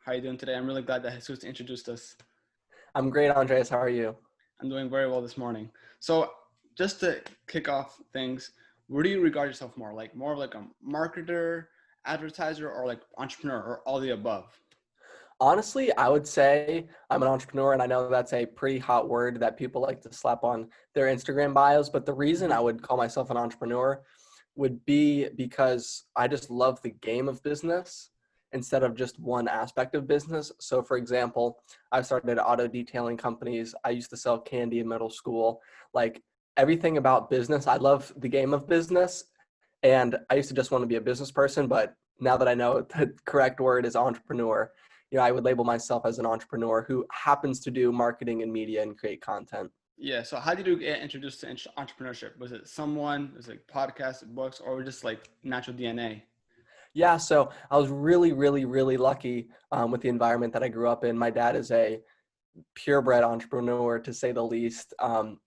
How are you doing today? I'm really glad that Jesus introduced us. I'm great, Andres. How are you? I'm doing very well this morning. So just to kick off things, where do you regard yourself more? Like more of like a marketer, advertiser, or like entrepreneur, or all the above? Honestly, I would say I'm an entrepreneur, and I know that's a pretty hot word that people like to slap on their Instagram bios. But the reason Hmm. I would call myself an entrepreneur would be because I just love the game of business instead of just one aspect of business. So, for example, I've started auto detailing companies. I used to sell candy in middle school. Like everything about business, I love the game of business. And I used to just want to be a business person, but now that I know the correct word is entrepreneur, I would label myself as an entrepreneur who happens to do marketing and media and create content. Yeah. So how did you get introduced to entrepreneurship? Was it someone? Was it podcasts, books, or just like natural DNA? Yeah, so I was really, really, really lucky with the environment that I grew up in. My dad is a purebred entrepreneur, to say the least.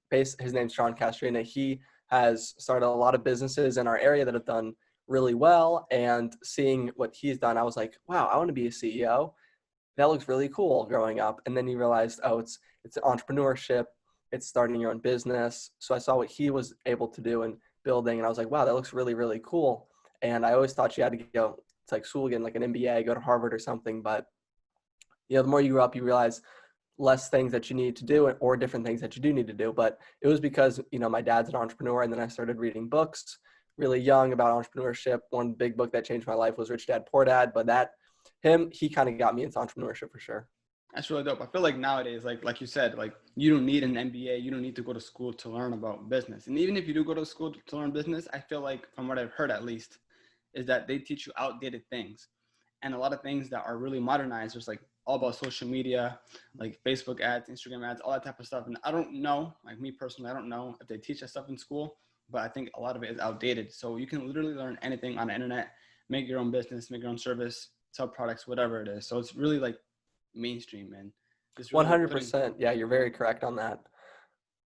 His name's Collin Castrina. He has started a lot of businesses in our area that have done really well. And seeing what he's done, I was like, wow, I want to be a CEO. That looks really cool growing up. And then you realized, oh, it's entrepreneurship. It's starting your own business. So I saw what he was able to do in building, and I was like, wow, that looks really, really cool. And I always thought you had to go to like school again, like an MBA, go to Harvard or something. But the more you grow up, you realize less things that you need to do or different things that you do need to do. But it was because, my dad's an entrepreneur, and then I started reading books really young about entrepreneurship. One big book that changed my life was Rich Dad, Poor Dad, but he kind of got me into entrepreneurship for sure. That's really dope. I feel like nowadays, like you said, like you don't need an MBA, you don't need to go to school to learn about business. And even if you do go to school to learn business, I feel like from what I've heard at least, is that they teach you outdated things. And a lot of things that are really modernized, there's like all about social media, like Facebook ads, Instagram ads, all that type of stuff. And I don't know, like me personally, I don't know if they teach that stuff in school, but I think a lot of it is outdated. So you can literally learn anything on the internet, make your own business, make your own service, sell products, whatever it is. So it's really like mainstream and just really like putting 100%. Yeah, you're very correct on that.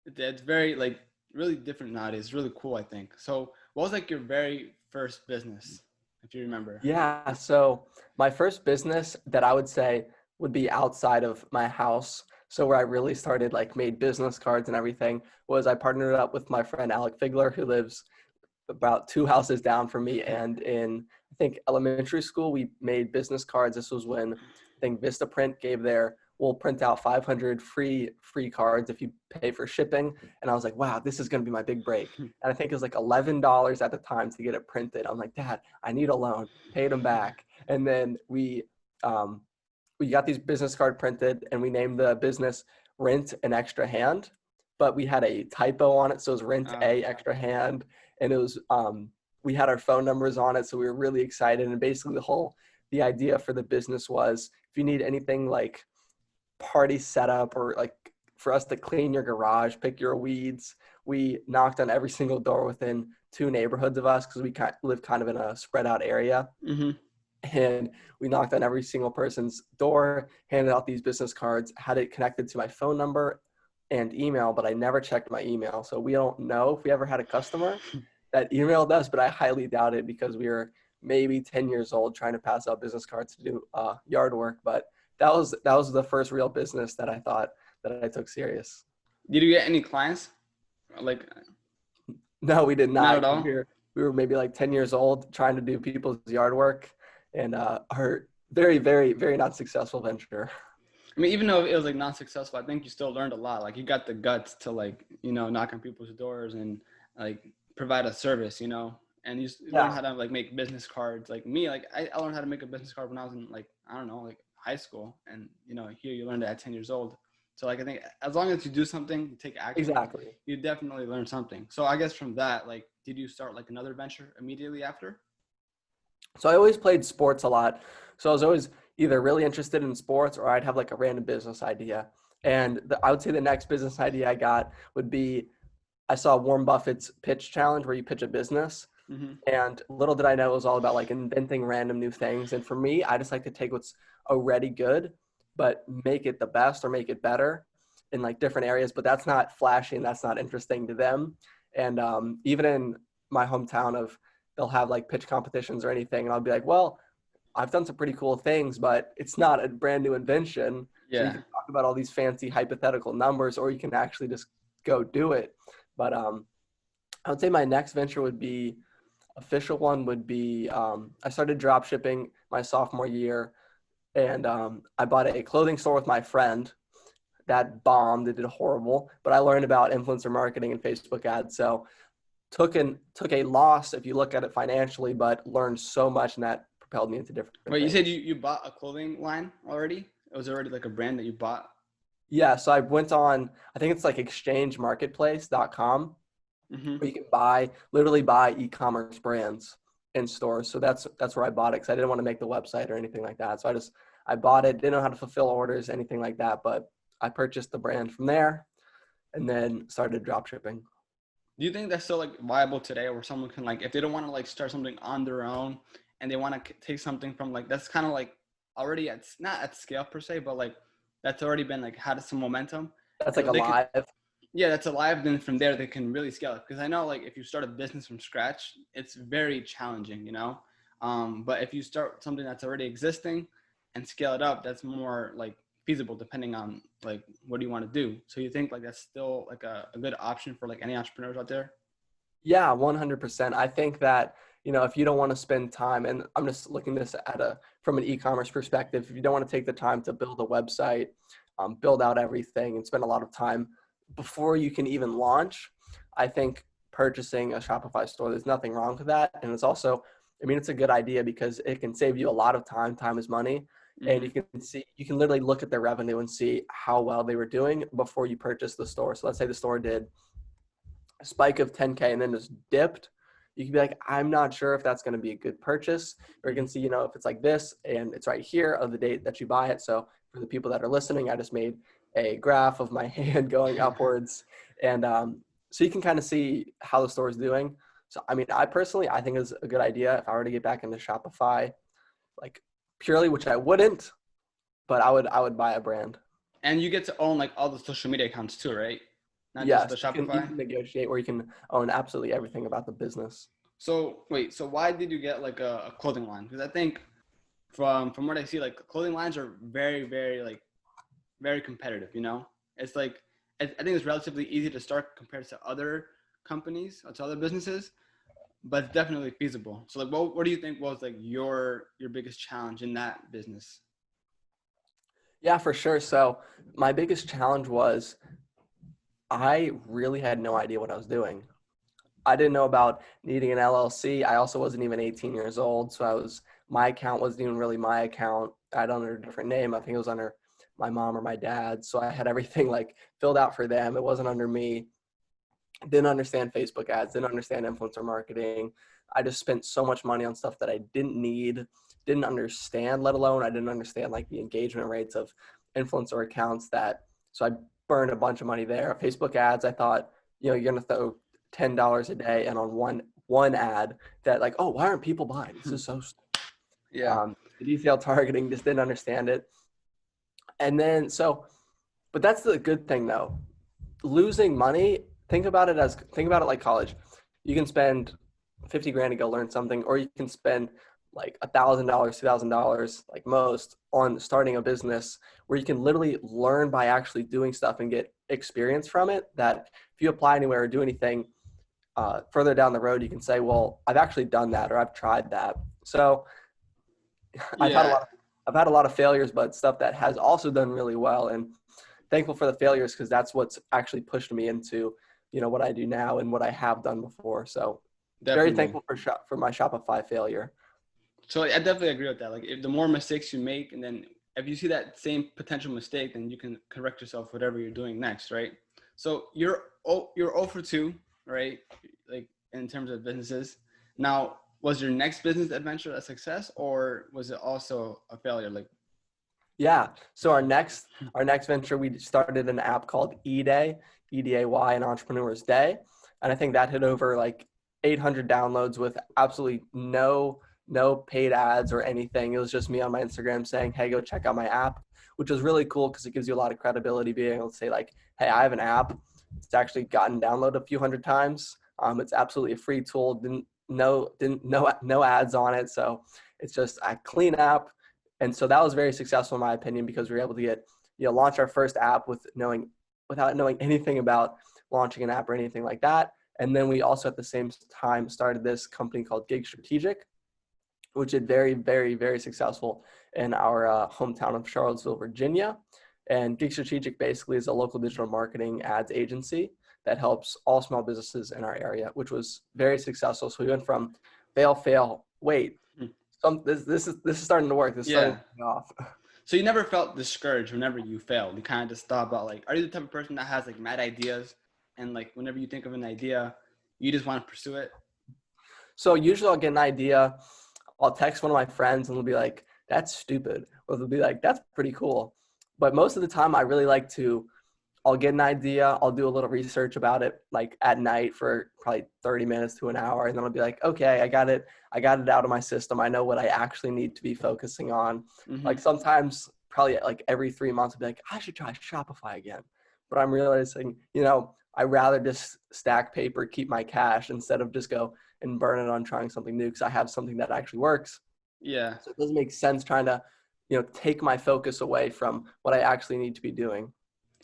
it's very like really different nowadays. It's really cool, I think. So what was like your very first business, if you remember? Yeah. So my first business that I would say would be outside of my house. So where I really started, like made business cards and everything, was I partnered up with my friend Alec Figler, who lives about two houses down from me. And in, I think, elementary school, we made business cards. This was when I think Vistaprint gave we'll print out 500 free cards if you pay for shipping. And I was like, wow, this is going to be my big break. And I think it was like $11 at the time to get it printed. I'm like, Dad, I need a loan. Paid him back. And then we got these business card printed, and we named the business Rent an Extra Hand, but we had a typo on it. So it was Rent uh, a Extra Hand. And it was, we had our phone numbers on it. So we were really excited. And basically the idea for the business was if you need anything like party setup or like for us to clean your garage, pick your weeds, we knocked on every single door within two neighborhoods of us because we live kind of in a spread out area. mm-hmm. And we knocked on every single person's door, handed out these business cards, had it connected to my phone number and email, but I never checked my email. So we don't know if we ever had a customer that emailed us, but I highly doubt it because we were maybe 10 years old trying to pass out business cards to do yard work. But that was the first real business that I thought that I took serious. Did you get any clients? Like No, we did not not. at all. We were maybe like 10 years old trying to do people's yard work, and our very, very, very not successful venture. I mean, even though it was like not successful, I think you still learned a lot. Like you got the guts to like, knock on people's doors and like provide a service, and you learn Yeah, how to like make business cards. Like me, like I learned how to make a business card when I was in like, I don't know, like high school. And, here you learned it at 10 years old. So like, I think as long as you do something, you take action, exactly. you definitely learn something. So I guess from that, like, did you start like another venture immediately after? So I always played sports a lot. So I was always either really interested in sports or I'd have like a random business idea. And I would say the next business idea I got would be I saw Warren Buffett's pitch challenge where you pitch a business. Mm-hmm. And little did I know it was all about like inventing random new things. And for me, I just like to take what's already good, but make it the best or make it better in like different areas. But that's not flashy and that's not interesting to them. And even in my hometown they'll have like pitch competitions or anything. And I'll be like, well, I've done some pretty cool things, but it's not a brand new invention. So you Yeah. can talk about all these fancy hypothetical numbers, or you can actually just go do it. But I would say my next venture would be official one would be I started drop shipping my sophomore year, and I bought a clothing store with my friend that bombed. It did horrible, but I learned about influencer marketing and Facebook ads. So took a loss if you look at it financially, but learned so much, and that propelled me into different Wait, you said things. you bought a clothing line already? It was already like a brand that you bought? Yeah, so I went on, I think it's like exchangemarketplace.com, Mm-hmm. where you can literally buy e-commerce brands in stores. So that's where I bought it, because I didn't want to make the website or anything like that. So I bought it, didn't know how to fulfill orders, anything like that, but I purchased the brand from there and then started drop shipping. Do you think that's still like viable today, where someone can like, if they don't want to like start something on their own and they want to take something from like, that's kind of like already at, not at scale per se, but like that's already been like had some momentum, That's and like then they can, alive. yeah, that's alive. Then from there they can really scale it. Because I know like if you start a business from scratch, it's very challenging, you know. But if you start something that's already existing and scale it up, that's more like feasible depending on like what do you want to do. So you think like that's still like a good option for like any entrepreneurs out there? Yeah, 100%. I think that, if you don't want to spend time, and I'm just looking this from an e-commerce perspective, if you don't want to take the time to build a website, build out everything and spend a lot of time before you can even launch, I think purchasing a Shopify store, there's nothing wrong with that. And it's also, it's a good idea because it can save you a lot of time. Time is money. And Mm-hmm. you can literally look at their revenue and see how well they were doing before you purchase the store. So let's say the store did a spike of 10K and then just dipped. You can be like, I'm not sure if that's going to be a good purchase. Or you can see, if it's like this and it's right here of the date that you buy it. So for the people that are listening, I just made a graph of my hand going upwards. And so you can kind of see how the store is doing. So, I think it's a good idea if I were to get back into Shopify, like purely, which I wouldn't, but I would buy a brand. And you get to own like all the social media accounts too, right? Not just the Yes, you Shopify. can negotiate, or you can own absolutely everything about the business. So wait, so why did you get like a clothing line? Because I think from what I see, like clothing lines are very, very like very competitive. You know, it's like I think it's relatively easy to start compared to other companies, to other businesses, but it's definitely feasible. So like, what do you think was like your biggest challenge in that business? Yeah, for sure. So my biggest challenge was I really had no idea what I was doing. I didn't know about needing an LLC. I also wasn't even 18 years old. So my account wasn't even really my account. I had it under a different name. I think it was under my mom or my dad. So I had everything like filled out for them. It wasn't under me. Didn't understand Facebook ads, didn't understand influencer marketing. I just spent so much money on stuff that I didn't need, didn't understand, let alone I didn't understand like the engagement rates of influencer accounts so I burned a bunch of money there. Facebook ads, I thought, you're going to throw $10 a day and on one ad that like, oh, why aren't people buying? This is so stupid. Yeah, The detailed targeting, just didn't understand it. And then, but that's the good thing though. Losing money, think about it like college. You can spend 50 grand to go learn something, or you can spend like $1,000, $2,000, like most, on starting a business where you can literally learn by actually doing stuff and get experience from it. That if you apply anywhere or do anything further down the road, you can say, well, I've actually done that, or I've tried that. So I've had a yeah, lot of I've had a lot of failures, but stuff that has also done really well. And thankful for the failures, because that's what's actually pushed me into, what I do now and what I have done before. So very definitely. thankful for my Shopify failure. So I definitely agree with that. Like, if the more mistakes you make, and then if you see that same potential mistake, then you can correct yourself whatever you're doing next, right? So you're 0 for 2, right? Like in terms of businesses. Now, was your next business adventure a success, or was it also a failure? Like, Yeah. So our next venture, we started an app called eDay, EDAY, an Entrepreneur's Day, and I think that hit over like 800 downloads with absolutely no paid ads or anything. It was just me on my Instagram saying, "Hey, go check out my app," which was really cool because it gives you a lot of credibility being able to say like, "Hey, I have an app. It's actually gotten downloaded a few hundred times. It's absolutely a free tool. Didn't no ads on it, so It's just a clean app. And so that was very successful in my opinion, because we were able to get, launch our first app without knowing anything about launching an app or anything like that. And then we also at the same time started this company called Gig Strategic, which is very, very, very successful in our hometown of Charlottesville, Virginia. And Gig Strategic basically is a local digital marketing ads agency that helps all small businesses in our area, which was very successful. So we went from fail, wait, this is starting to work. This is starting to pay off. So you never felt discouraged whenever you failed. You kind of just thought about like, are you the type of person that has like mad ideas, and like whenever you think of an idea, you just want to pursue it? So usually I'll get an idea, I'll text one of my friends and they'll be like, that's stupid. Or they'll be like, that's pretty cool. But most of the time I really like to, I'll get an idea, I'll do a little research about it like at night for probably 30 minutes to an hour. And then I'll be like, okay, I got it out of my system. I know what I actually need to be focusing on. Mm-hmm. Like sometimes probably like every 3 months I'll be like, I should try Shopify again. But I'm realizing, I'd rather just stack paper, keep my cash instead of just go and burn it on trying something new, because I have something that actually works. Yeah. So it doesn't make sense trying to, take my focus away from what I actually need to be doing.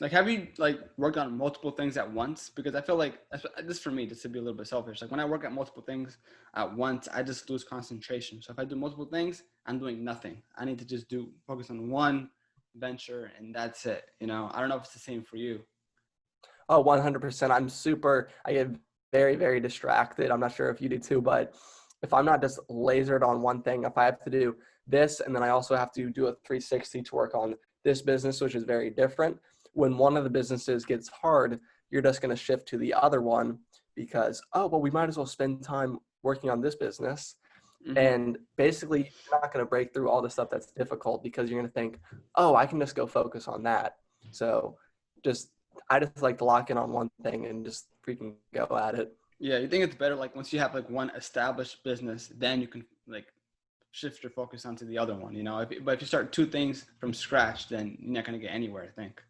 Like, have you like worked on multiple things at once? Because I feel like this for me, just to be a little bit selfish. Like when I work at multiple things at once, I just lose concentration. So if I do multiple things, I'm doing nothing. I need to just focus on one venture and that's it. I don't know if it's the same for you. Oh, 100%. I get very, very distracted. I'm not sure if you do too, but if I'm not just lasered on one thing, if I have to do this, and then I also have to do a 360 to work on this business, which is very different. When one of the businesses gets hard, you're just going to shift to the other one because, we might as well spend time working on this business. Mm-hmm. And basically you're not going to break through all the stuff that's difficult because you're going to think, I can just go focus on that. So I just like to lock in on one thing and just freaking go at it. Yeah. You think it's better, like once you have like one established business, then you can like shift your focus onto the other one, but if you start two things from scratch, then you're not going to get anywhere, I think.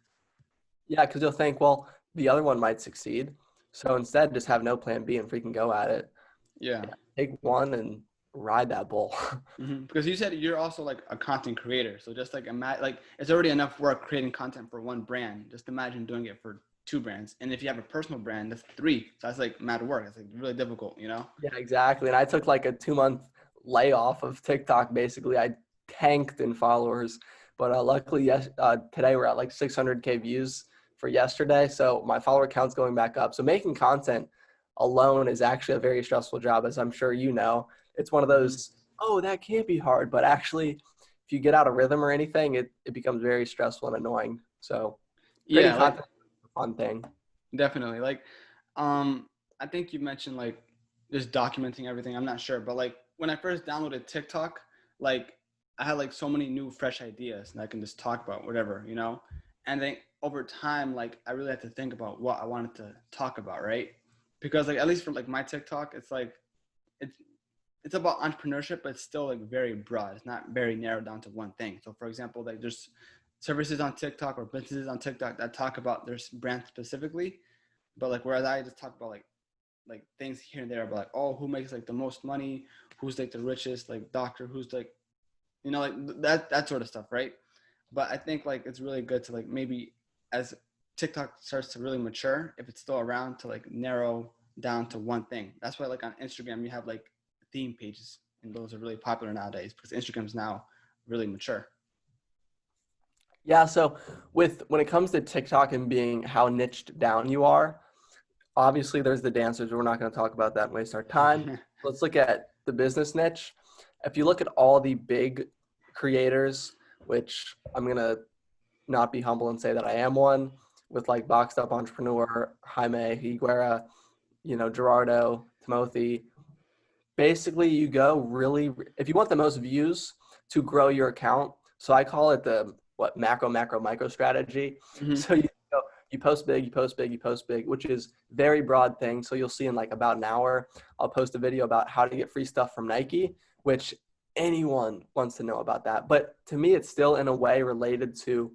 Yeah. Cause you'll think, well, the other one might succeed. So instead just have no plan B and freaking go at it. Yeah. Take one and ride that bull. Mm-hmm. Because you said you're also like a content creator. So just like it's already enough work creating content for one brand. Just imagine doing it for two brands. And if you have a personal brand, that's three. So that's like mad work. It's like really difficult, Yeah, exactly. And I took like a 2-month layoff of TikTok. Basically, I tanked in followers, but luckily, today we're at like 600K views for yesterday. So my follower count's going back up. So making content alone is actually a very stressful job, as I'm sure you know. It's one of those, that can't be hard. But actually, if you get out of rhythm or anything, it becomes very stressful and annoying. So creating content is a fun thing. Definitely. Like, I think you mentioned like just documenting everything. I'm not sure. But like when I first downloaded TikTok, like I had like so many new fresh ideas and I can just talk about whatever, And then over time, like I really had to think about what I wanted to talk about, right? Because like at least for like my TikTok, it's like it's about entrepreneurship, but it's still like very broad. It's not very narrowed down to one thing. So for example, like there's services on TikTok or businesses on TikTok that talk about their brand specifically, but like whereas I just talk about like things here and there about like, who makes like the most money, who's like the richest, like doctor, who's like, like that sort of stuff, right? But I think like it's really good to like maybe as TikTok starts to really mature, if it's still around, to like narrow down to one thing. That's why like on Instagram you have like theme pages, and those are really popular nowadays because Instagram's now really mature. Yeah, so when it comes to TikTok and being how niched down you are, obviously there's the dancers. We're not going to talk about that and waste our time. Let's look at the business niche. If you look at all the big creators, which I'm going to not be humble and say that I am one, with like Boxed Up Entrepreneur, Jaime Higuera, Gerardo, Timothy. Basically, you go really, if you want the most views to grow your account, so I call it the macro, micro strategy. Mm-hmm. So you post big, you post big, you post big, which is very broad thing. So you'll see in like about an hour, I'll post a video about how to get free stuff from Nike, which anyone wants to know about that. But to me, it's still in a way related to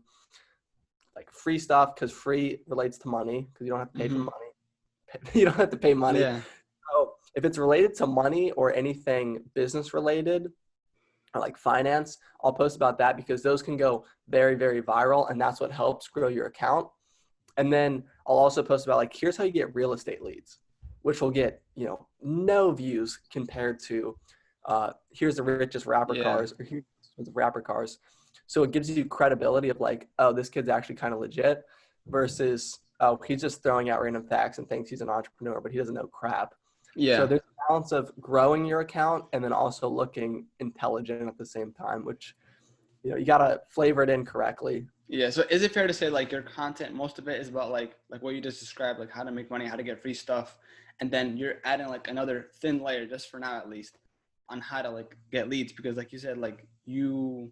like free stuff, because free relates to money, because you don't have to pay for money. You don't have to pay money. Yeah. So if it's related to money or anything business related, or like finance, I'll post about that because those can go very, very viral, and that's what helps grow your account. And then I'll also post about like, here's how you get real estate leads, which will get, no views compared to here's the richest rapper Yeah. cars, or here's the rapper cars. So it gives you credibility of like, oh, this kid's actually kind of legit versus, oh, he's just throwing out random facts and thinks he's an entrepreneur, but he doesn't know crap. So Yeah. there's a balance of growing your account and then also looking intelligent at the same time, which, you got to flavor it in correctly. Yeah. So is it fair to say like your content, most of it is about like what you just described, like how to make money, how to get free stuff, and then you're adding like another thin layer, just for now at least, on how to like get leads, because like you said, like you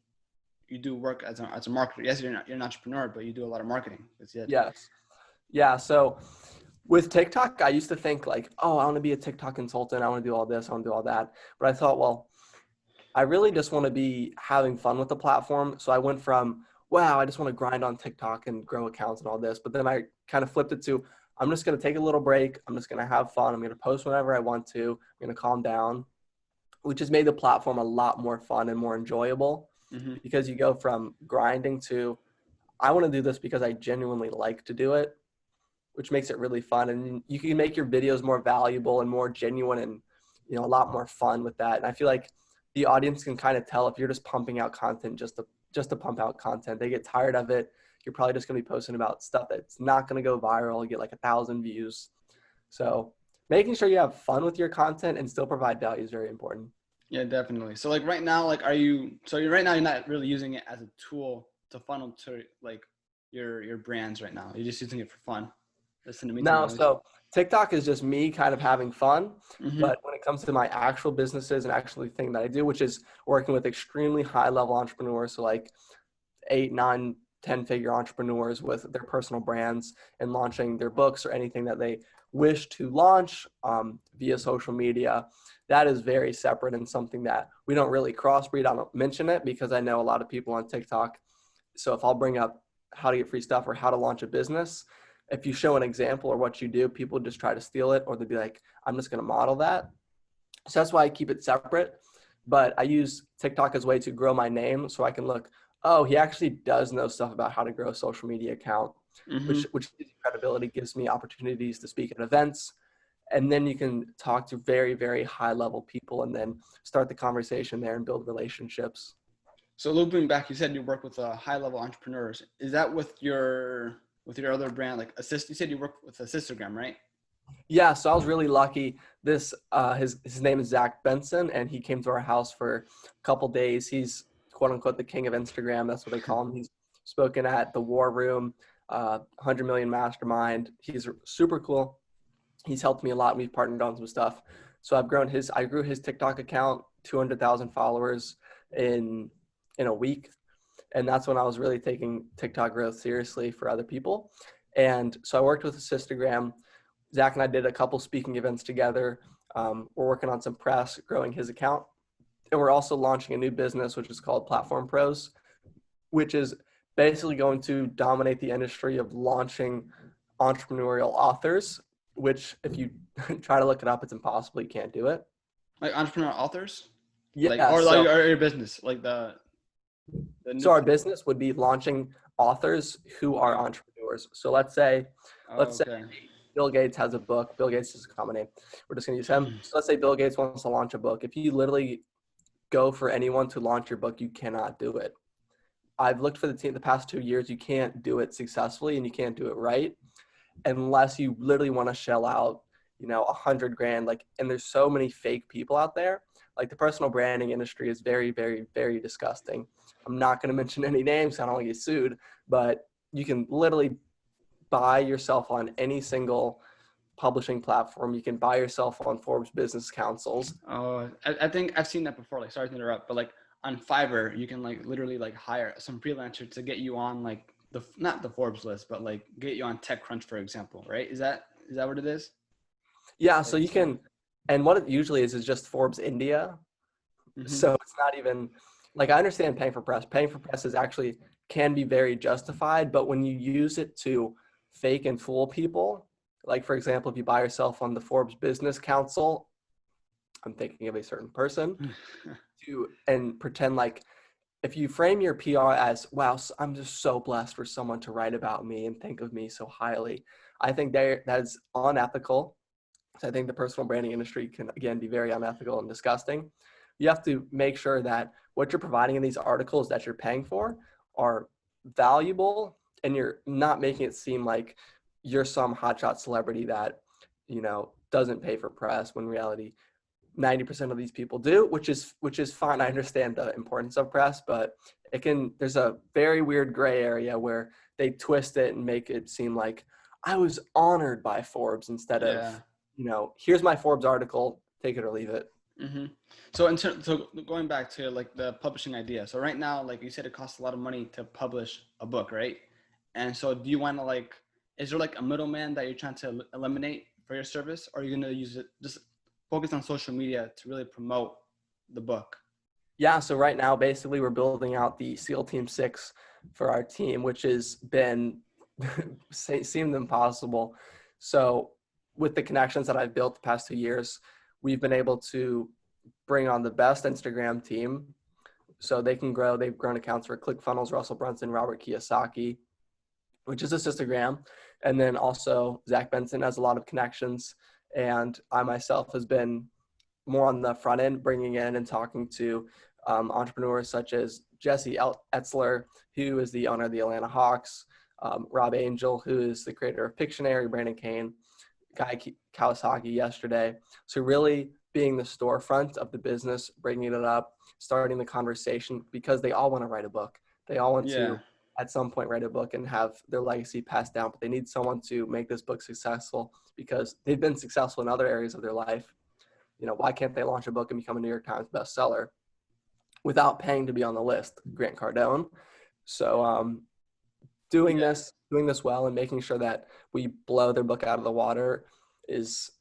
do work as a marketer. Yes, you're an entrepreneur, but you do a lot of marketing. That's it. Yes. Yeah. So with TikTok, I used to think like, oh, I want to be a TikTok consultant. I want to do all this. I want to do all that. But I thought, well, I really just want to be having fun with the platform. So I went from, wow, I just want to grind on TikTok and grow accounts and all this. But then I kind of flipped it to, I'm just going to take a little break. I'm just going to have fun. I'm going to post whenever I want to. I'm going to calm down, which has made the platform a lot more fun and more enjoyable Mm-hmm. because you go from grinding to, I want to do this because I genuinely like to do it, which makes it really fun. And you can make your videos more valuable and more genuine and, a lot more fun with that. And I feel like the audience can kind of tell if you're just pumping out content just to pump out content. They get tired of it. You're probably just going to be posting about stuff that's not going to go viral, get like 1,000 views. So making sure you have fun with your content and still provide value is very important. Yeah, definitely. So like right now, like right now you're not really using it as a tool to funnel to like your brands right now. You're just using it for fun. Listen to me too No, much. so TikTok is just me kind of having fun. Mm-hmm. But when it comes to my actual businesses and actually thing that I do, which is working with extremely high level entrepreneurs, so like 8, 9, 10-figure entrepreneurs with their personal brands and launching their books or anything that they wish to launch via social media, that is very separate and something that we don't really crossbreed. I don't mention it because I know a lot of people on TikTok. So if I'll bring up how to get free stuff or how to launch a business, if you show an example or what you do, people just try to steal it, or they'll be like, I'm just going to model that. So that's why I keep it separate. But I use TikTok as a way to grow my name so I can look, oh, he actually does know stuff about how to grow a social media account, Mm-hmm. which gives me credibility, gives me opportunities to speak at events. And then you can talk to very, very high level people and then start the conversation there and build relationships. So looping back, you said you work with high level entrepreneurs. Is that with your other brand, like Assist? You said you work with Assistagram, right? Yeah, so I was really lucky. This his name is Zach Benson, and he came to our house for a couple days. He's quote unquote the king of Instagram. That's what they call him. He's spoken at the War Room, 100 Million Mastermind. He's super cool. He's helped me a lot. We've partnered on some stuff. So I grew his TikTok account 200,000 followers in a week, and that's when I was really taking TikTok growth seriously for other people. And so I worked with Assistagram. Zach and I did a couple speaking events together. We're working on some press, growing his account. And we're also launching a new business, which is called Platform Pros, which is basically going to dominate the industry of launching entrepreneurial authors, which if you try to look it up, it's impossible. You can't do it. Like entrepreneur authors, like Yeah. or your business, like So our business would be launching authors who are entrepreneurs. So let's say okay. Bill Gates has a book. Bill Gates is a common name. We're just going to use him. So let's say Bill Gates wants to launch a book. If you literally go for anyone to launch your book, you cannot do it. I've looked for the past 2 years. You can't do it successfully and you can't do it right unless you literally want to shell out, $100,000. Like, and there's so many fake people out there. Like the personal branding industry is very, very, very disgusting. I'm not going to mention any names. I don't want to get sued, but you can literally buy yourself on any single publishing platform. You can buy yourself on Forbes Business Councils. Oh, I think I've seen that before. Like, sorry to interrupt, but like on Fiverr, you can like literally like hire some freelancer to get you on like not the Forbes list, but like get you on TechCrunch, for example, right? Is that what it is? Yeah, so you can, and what it usually is just Forbes India. Mm-hmm. So it's not even, like I understand paying for press. Paying for press is actually can be very justified, but when you use it to fake and fool people, like for example, if you buy yourself on the Forbes Business Council, I'm thinking of a certain person, and pretend like, if you frame your PR as, wow, I'm just so blessed for someone to write about me and think of me so highly, I think that is unethical. So I think the personal branding industry can, again, be very unethical and disgusting. You have to make sure that what you're providing in these articles that you're paying for are valuable, and you're not making it seem like you're some hotshot celebrity that, doesn't pay for press, when in reality 90% of these people do, which is fine. I understand the importance of press, but there's a very weird gray area where they twist it and make it seem like I was honored by Forbes, instead of, Yeah. Here's my Forbes article, take it or leave it. Mm-hmm. So going back to like the publishing idea. So right now, like you said, it costs a lot of money to publish a book, right? And so do you want to like, is there like a middleman that you're trying to eliminate for your service, or are you going to use it, just focus on social media to really promote the book? Yeah, so right now, basically, we're building out the SEAL Team 6 for our team, which has been seemed impossible. So with the connections that I've built the past 2 years, we've been able to bring on the best Instagram team so they can grow. They've grown accounts for ClickFunnels, Russell Brunson, Robert Kiyosaki, which is a sistergram. And then also Zach Benson has a lot of connections. And I myself has been more on the front end, bringing in and talking to entrepreneurs such as Jesse Etzler, who is the owner of the Atlanta Hawks, Rob Angel, who is the creator of Pictionary, Brandon Kane, Guy Kawasaki yesterday. So really being the storefront of the business, bringing it up, starting the conversation, because they all want to write a book. They all want to, at some point, write a book and have their legacy passed down, but they need someone to make this book successful because they've been successful in other areas of their life. Why can't they launch a book and become a New York Times bestseller without paying to be on the list? Grant Cardone. So doing this well and making sure that we blow their book out of the water is,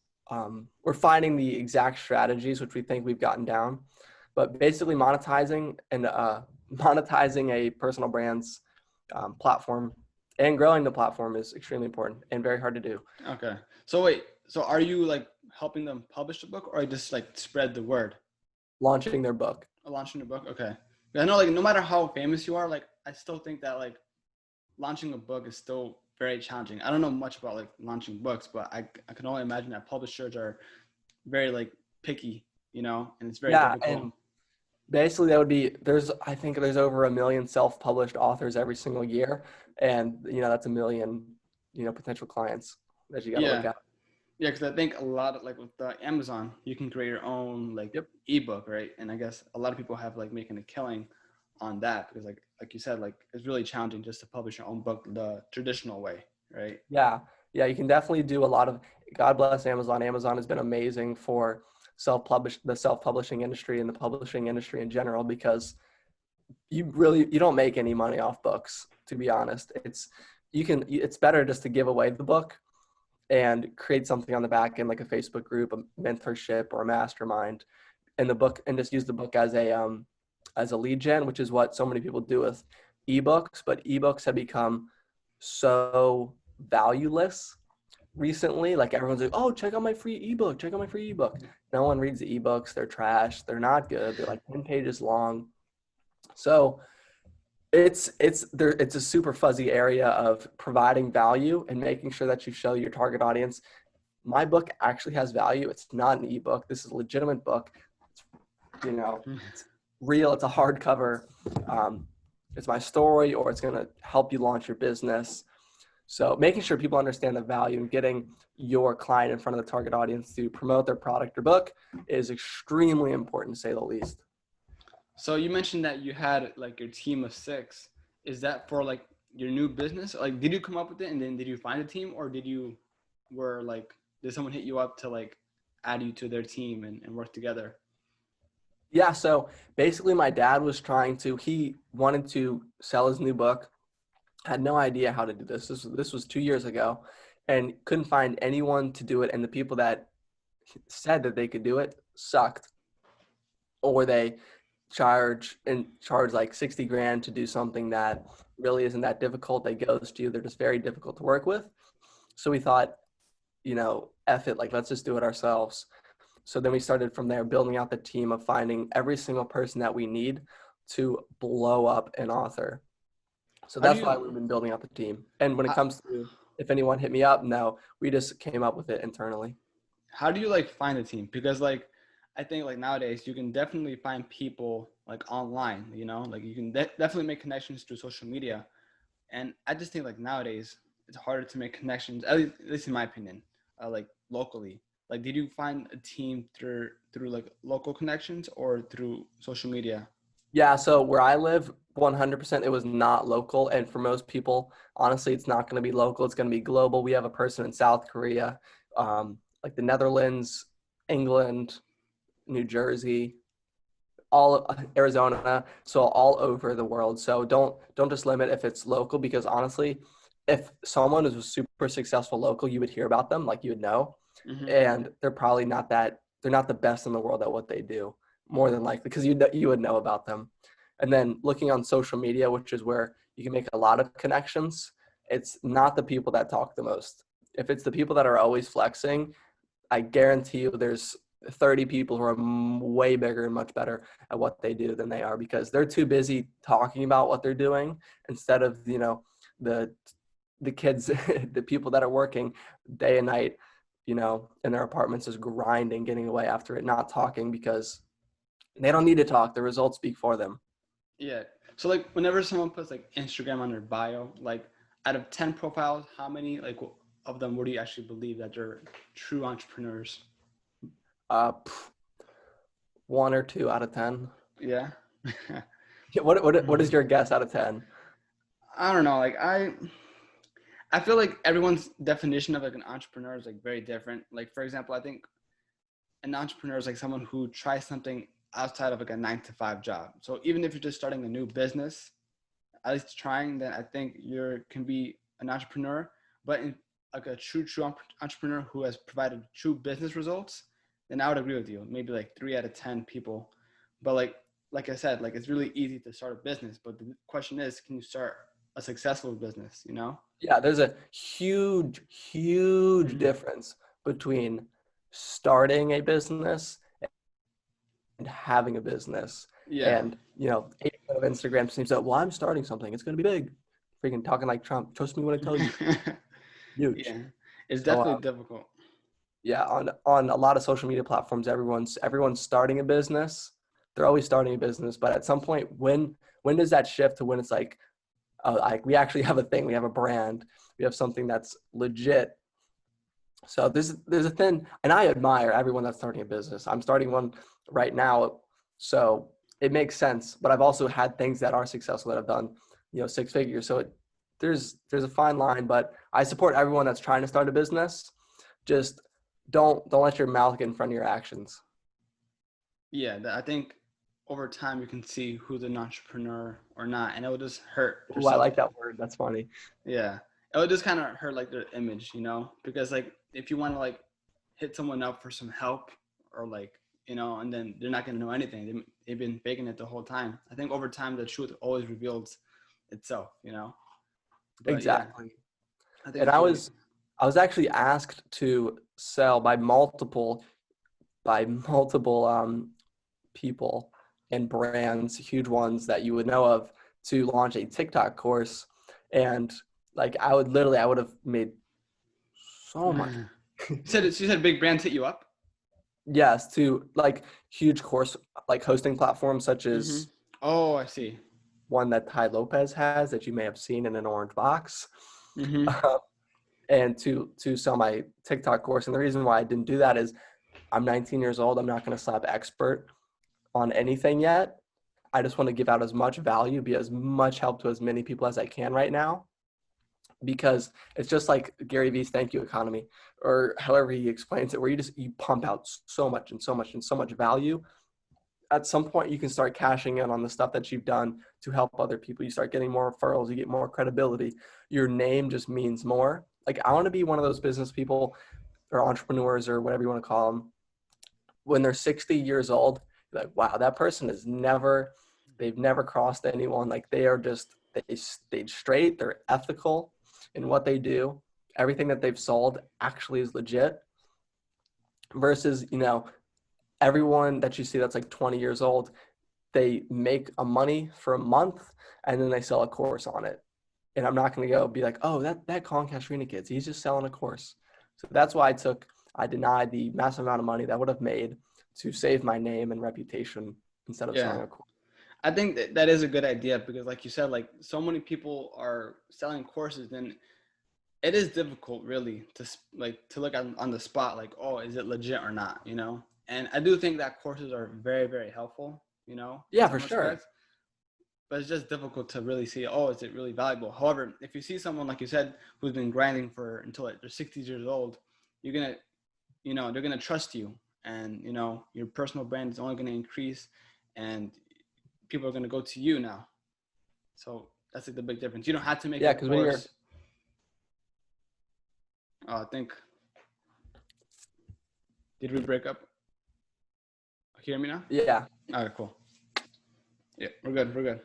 we're finding the exact strategies, which we think we've gotten down. But basically monetizing a personal brand's platform and growing the platform is extremely important and very hard to do. Okay. So wait, so are you like helping them publish the book, or just like spread the word? Launching their book. Launching the book. Okay. I know, like, no matter how famous you are, like, I still think that like launching a book is still very challenging. I don't know much about like launching books, but I can only imagine that publishers are very like picky, and it's very difficult. And basically that would be, I think there's over 1 million self-published authors every single year. And, that's 1 million, potential clients that you got to look at. Yeah, because I think a lot of, like, with the Amazon, you can create your own like ebook, right? And I guess a lot of people have like making a killing on that because like you said, like it's really challenging just to publish your own book the traditional way, right? Yeah, you can definitely do a lot of, God bless Amazon. Amazon has been amazing for the self-publishing industry and the publishing industry in general, because you don't make any money off books, to be honest. It's better just to give away the book and create something on the back end, like a Facebook group, a mentorship, or a mastermind, and just use the book as a lead gen, which is what so many people do with ebooks. But ebooks have become so valueless recently. Like, everyone's like, oh, check out my free ebook. No one reads the ebooks. They're trash. They're not good. They're like 10 pages long. So it's a super fuzzy area of providing value and making sure that you show your target audience, my book actually has value. It's not an ebook. This is a legitimate book. It's real. It's a hardcover. It's my story, or it's going to help you launch your business. So making sure people understand the value and getting your client in front of the target audience to promote their product or book is extremely important, to say the least. So you mentioned that you had like your team of 6. Is that for like your new business? Like, did you come up with it and then did you find a team, or did someone hit you up to like add you to their team and work together? Yeah. So basically my dad he wanted to sell his new book, had no idea how to do this. This was 2 years ago, and couldn't find anyone to do it. And the people that said that they could do it sucked, or they charge like 60 grand to do something that really isn't that difficult. They ghost you. They're just very difficult to work with. So we thought, F it, like, let's just do it ourselves. So then we started from there, building out the team of finding every single person that we need to blow up an author. So How do that's why we've you been building out the team. And when it how, comes to if anyone hit me up, no, we just came up with it internally. how do you like find a team? Because like I think like nowadays you can definitely find people like online, you know, like you can definitely make connections through social media. And I just think like nowadays it's harder to make connections, at least in my opinion, like locally. Like, did you find a team through like local connections or through social media? Yeah, so where I live, 100% it was not local. And for most people, honestly, it's not going to be local. It's going to be global. We have a person in South Korea, like the Netherlands, England, New Jersey, all Arizona, so all over the world. So don't just limit if it's local, because honestly, if someone is a super successful local, you would hear about them, like you would know, Hmm. and they're not the best in the world at what they do, more than likely, because you would know about them. And then looking on social media, which is where you can make a lot of connections, it's not the people that talk the most. If it's the people that are always flexing, I guarantee you there's 30 people who are way bigger and much better at what they do than they are, because they're too busy talking about what they're doing instead of, the the kids, the people that are working day and night, in their apartments, just grinding, getting away after it, not talking, because they don't need to talk. The results speak for them. Yeah. So like whenever someone puts like Instagram on their bio, like out of 10 profiles, how many like of them would you actually believe that they're true entrepreneurs? Uh, 1 or 2 out of 10. Yeah. What is your guess out of 10? I don't know. Like I feel like everyone's definition of like an entrepreneur is like very different. Like for example, I think an entrepreneur is like someone who tries something outside of like a 9 to 5 job. So even if you're just starting a new business, at least trying, then I think you can be an entrepreneur. But in like a true entrepreneur who has provided true business results, then I would agree with you. Maybe like 3 out of 10 people. But like I said, like it's really easy to start a business. But the question is, can you start a successful business? You know? Yeah, there's a huge, huge Mm-hmm. difference between starting a business and having a business. Yeah. And, 80% of Instagram seems that, well, I'm starting something. It's going to be big. Freaking talking like Trump. Trust me when I tell you. Huge. Yeah. It's So, definitely difficult. yeah, on a lot of social media platforms, everyone's starting a business. They're always starting a business. But at some point, when does that shift to when it's like we actually have a thing, we have a brand, we have something that's legit. So there's a thing, and I admire everyone that's starting a business. I'm starting one right now, so it makes sense. But I've also had things that are successful that have done, 6 figures. So there's a fine line, but I support everyone that's trying to start a business. Just don't let your mouth get in front of your actions. Yeah, I think over time you can see who's an entrepreneur or not, and it will just hurt Ooh, I yourself. like that word. That's funny. Yeah, it will just kind of hurt like their image, you know, because like if you want to like hit someone up for some help or like and then they're not gonna know anything. They've been faking it the whole time. I think over time the truth always reveals itself, you know. But yeah, Exactly. I think And it's really. I was actually asked to sell by multiple people and brands, huge ones that you would know of, to launch a TikTok course. And like I would have made so much. You said big brands hit you up. Yes, to like huge course like hosting platforms such Mm-hmm. as Oh, I see. one that Ty Lopez has that you may have seen in an orange box. Mm-hmm. And to sell my TikTok course. And the reason why I didn't do that is I'm 19 years old. I'm not going to slap expert on anything yet. I just want to give out as much value, be as much help to as many people as I can right now, because it's just like Gary Vee's thank you economy, or however he explains it, where you pump out so much and so much and so much value. At some point, you can start cashing in on the stuff that you've done to help other people. You start getting more referrals, you get more credibility. Your name just means more. Like, I want to be one of those business people or entrepreneurs or whatever you want to call them, when they're 60 years old, you're like, wow, that person they've never crossed anyone. Like, they stayed straight, they're ethical in what they do. Everything that they've sold actually is legit, versus, everyone that you see that's like 20 years old, they make a money for a month and then they sell a course on it. And I'm not going to go be like, oh, that Collin Castrina kid's, he's just selling a course. So that's why I denied the massive amount of money that I would have made to save my name and reputation instead of Yeah. selling a course. I think that is a good idea because like you said, like so many people are selling courses and it is difficult really to look on the spot, like, oh, is it legit or not, you know? And I do think that courses are very, very helpful, you know, in Yeah, for some sure. respects, but it's just difficult to really see, oh, is it really valuable? However, if you see someone, like you said, who's been grinding until like they're 60 years old, you're going to, you know, they're going to trust you, and, you know, your personal brand is only going to increase, and people are going to go to you now. So that's like the big difference. You don't have to make Yeah, a because when you're, course. I think, did we break up? Hear me now? yeah. All right, cool. Yeah, we're good. We're good.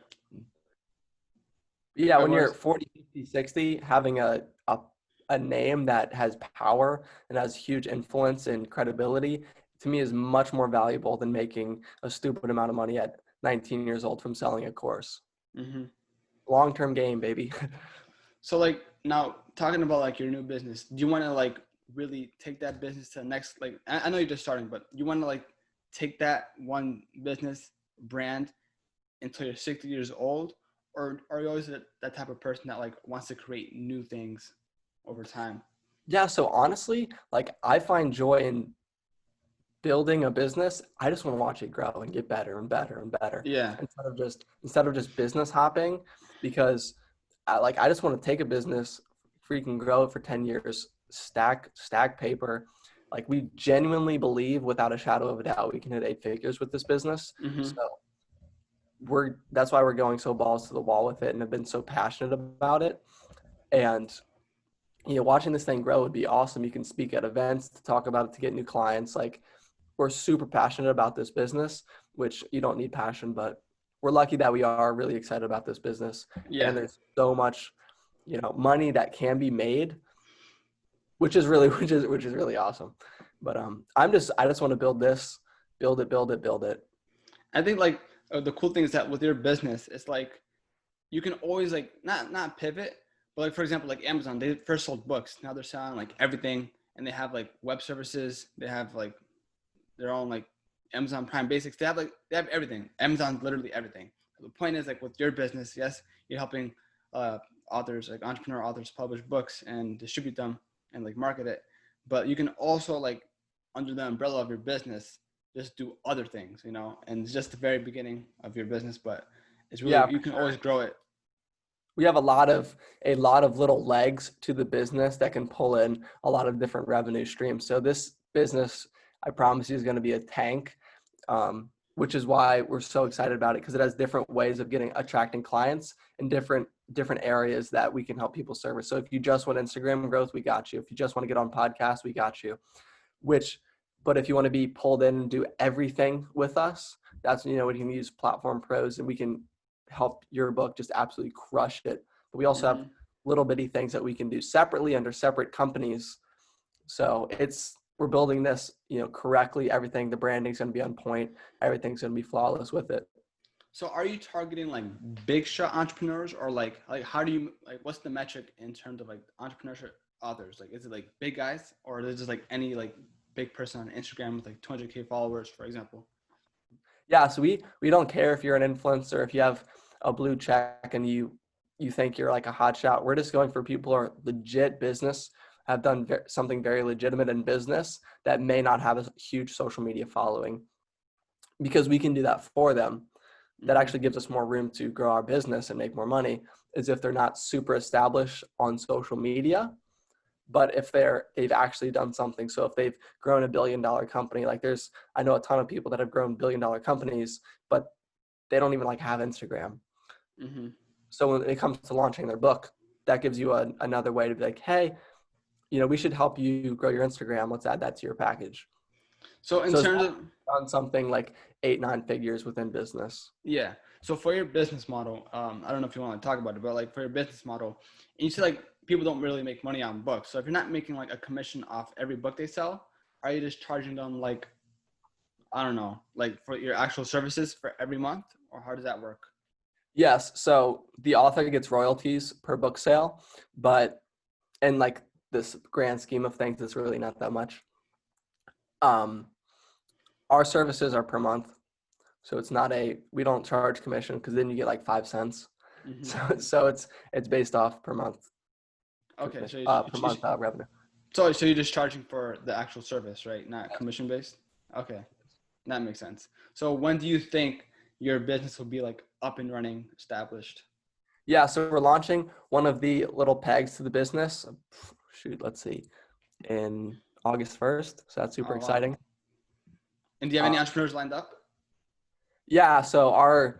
Yeah, I when you're was, 40, 50, 60, having a name that has power and has huge influence and credibility, to me is much more valuable than making a stupid amount of money at 19 years old from selling a course. mm-hmm. Long-term game, baby. So like now talking about like your new business, do you want to like really take that business to the next, like, I know you're just starting, but you want to like take that one business brand until you're 60 years old, or are you always that type of person that like wants to create new things over time? Yeah, so honestly, like I find joy in building a business. I just want to watch it grow and get better and better and better Yeah. instead of just business hopping, because I just want to take a business, freaking grow it for 10 years, stack paper. Like we genuinely believe without a shadow of a doubt we can hit 8 figures with this business. Mm-hmm. So that's why we're going so balls to the wall with it and have been so passionate about it. And watching this thing grow would be awesome. You can speak at events to talk about it, to get new clients. Like we're super passionate about this business, which you don't need passion, but we're lucky that we are really excited about this business. Yeah. And there's so much, money that can be made, which is really, which is really awesome. But I just want to build this, build it. I think like the cool thing is that with your business, it's like you can always like not pivot, but like for example, like Amazon, they first sold books. Now they're selling like everything, and they have like web services. They have like their own like Amazon Prime Basics. They have everything. Amazon's literally everything. The point is like with your business, yes, you're helping authors, like entrepreneur authors, publish books and distribute them and like market it. But you can also like under the umbrella of your business just do other things, you know. And it's just the very beginning of your business, but it's really Yeah, you for can sure. always grow it. We have a lot of little legs to the business that can pull in a lot of different revenue streams. So this business, I promise you, is going to be a tank, which is why we're so excited about it, because it has different ways of attracting clients in different areas that we can help people service. So if you just want Instagram growth, we got you. If you just want to get on podcasts, we got you. But if you want to be pulled in and do everything with us, that's we can use Platform Pros, and we can help your book just absolutely crush it. But we also have Mm-hmm. little bitty things that we can do separately under separate companies. So we're building this, correctly. Everything, the branding's going to be on point. Everything's going to be flawless with it. So are you targeting like big shot entrepreneurs, or like how do you like what's the metric in terms of like entrepreneurship authors? Like is it like big guys, or is it just like any like big person on Instagram with like 200K followers, for example? Yeah, so we don't care if you're an influencer, if you have a blue check and you think you're like a hot shot. We're just going for people who are legit business, have done something very legitimate in business that may not have a huge social media following, because we can do that for them. That Mm-hmm. actually gives us more room to grow our business and make more money, is if they're not super established on social media, but if they've actually done something. So if they've grown a $1 billion company, like I know a ton of people that have grown $1 billion companies, but they don't even like have Instagram. Mm-hmm. So when it comes to launching their book, that gives you another way to be like, hey, we should help you grow your Instagram. Let's add that to your package. So in So it's terms of on something like 8-9 figures within business. yeah, so for your business model, I don't know if you want to talk about it, but like for your business model, and you see like people don't really make money on books. So if you're not making like a commission off every book they sell, are you just charging them like I don't know, like for your actual services for every month, or how does that work? Yes. So the author gets royalties per book sale, but in like this grand scheme of things, it's really not that much. Um, our services are per month. So it's not we don't charge commission because then you get like 5 cents. Mm-hmm. So it's based off per month, Okay, so per month revenue. so you're just charging for the actual service, right? Not commission based. Okay, that makes sense. So when do you think your business will be like up and running, established? Yeah, so we're launching one of the little pegs to the business. Shoot, let's see, in August 1st. So that's super Oh wow! exciting. And do you have any entrepreneurs lined up? Yeah, so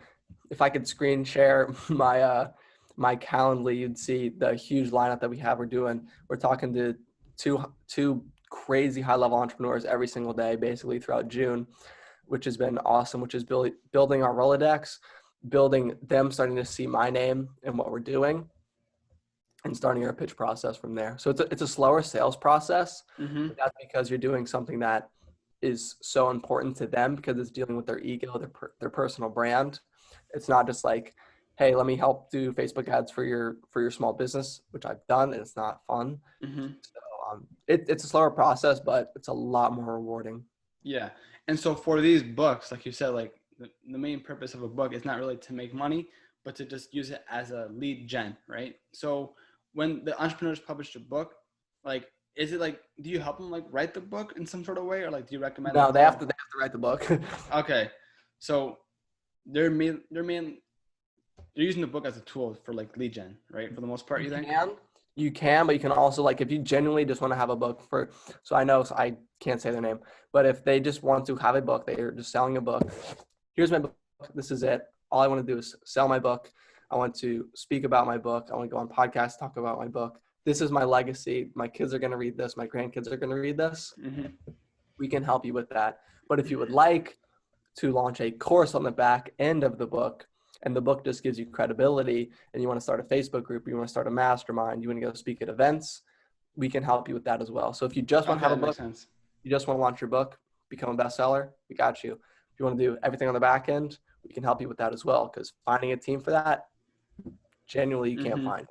if I could screen share my Calendly, you'd see the huge lineup that we have. We're talking to two crazy high level entrepreneurs every single day, basically throughout June, which has been awesome. Which is building our Rolodex, building them starting to see my name and what we're doing, and starting our pitch process from there. So it's a slower sales process, Mm-hmm. but that's because you're doing something that is so important to them because it's dealing with their ego, their personal brand. It's not just like, hey, let me help do Facebook ads for your small business, which I've done, and it's not fun. Mm-hmm. So it's a slower process, but it's a lot more rewarding. Yeah. And so for these books, like you said, like the main purpose of a book is not really to make money, but to just use it as a lead gen, right? So when the entrepreneurs publish a book, like, is it like, do you help them like write the book in some sort of way? Or like, do you recommend No, like, they have to write the book. okay. So they're using the book as a tool for like lead gen, right? For the most part, you think? You can, but you can also like if you genuinely just want to have a book for. So I can't say their name, but if they just want to have a book, they're just selling a book. Here's my book. This is it. All I want to do is sell my book. I want to speak about my book. I want to go on podcasts, talk about my book. This is my legacy. My kids are going to read this. My grandkids are going to read this. Mm-hmm. We can help you with that. But if you would like to launch a course on the back end of the book, and the book just gives you credibility, and you want to start a Facebook group, you want to start a mastermind, you want to go speak at events, we can help you with that as well. So if you just want to have a book, sense. you just want to launch your book, become a bestseller, we got you. If you want to do everything on the back end, we can help you with that as well, because finding a team for that, genuinely, you can't find.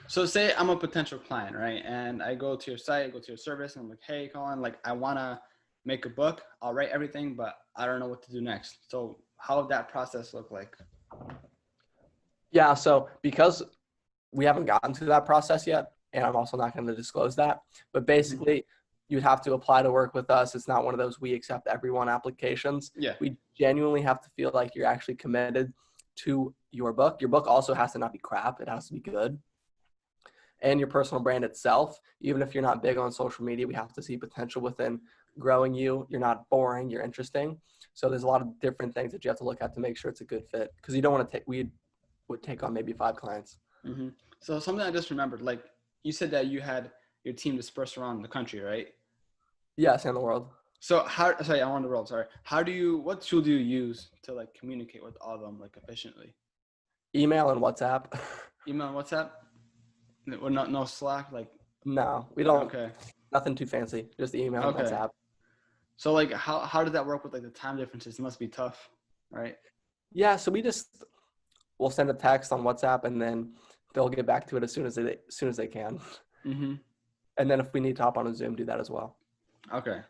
So say I'm a potential client, right? And I go to your site, I go to your service, and I'm like, hey, Collin, like I want to make a book. I'll write everything, but I don't know what to do next. So how would that process look like? Yeah, so because we haven't gotten to that process yet, and I'm also not going to disclose that, but basically you'd have to apply to work with us. It's not one of those we accept everyone applications. Yeah. We genuinely have to feel like you're actually committed to your book. Your book also has to not be crap. It has to be good. And your personal brand itself, even if you're not big on social media, we have to see potential within growing you. You're not boring, you're interesting. So there's a lot of different things that you have to look at to make sure it's a good fit. Because you don't want to we would take on maybe 5 clients. Mm-hmm. So something I just remembered, like you said that you had your team dispersed around the country, right? Yes, in the world. So around the world, sorry. What tool do you use to like communicate with all of them like efficiently? Email and WhatsApp. Email and WhatsApp? No Slack? Like, no, we don't. Okay. Nothing too fancy. Just email and WhatsApp. So like how does that work with like the time differences? It must be tough, right? Yeah, so we'll send a text on WhatsApp and then they'll get back to it as soon as they can. Mm-hmm. And then if we need to hop on a Zoom, do that as well. Okay.